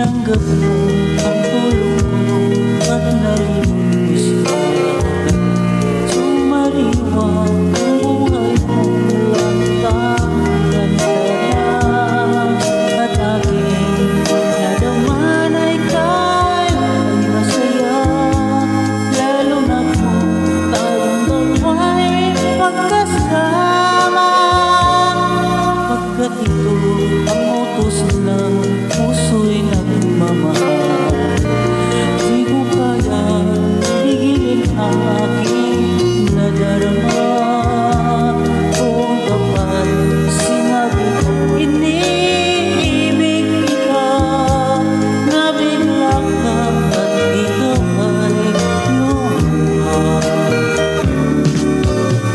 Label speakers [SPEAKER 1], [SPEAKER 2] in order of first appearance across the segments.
[SPEAKER 1] Tinanggap mo ang tulong ko at nalimot mo siya. Sumariwang ang buhay mo ang ganda at aking nadaman ay kaya'y masaya. Lalo na kung tayong dalawa'y magkasama, pagkat ito ang utos ng puso'y nagmamahal. Di ko kaya higilin ang aking nadarama. Kung kapag sinabi ko iniibig kita, nabigla ka at ikaw ay lumuha.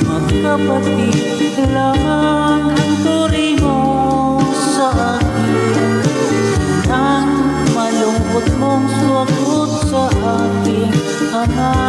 [SPEAKER 1] Magkapatid lang ang turing mo sa akin, ang malungkot mong suwakot sa aking ama.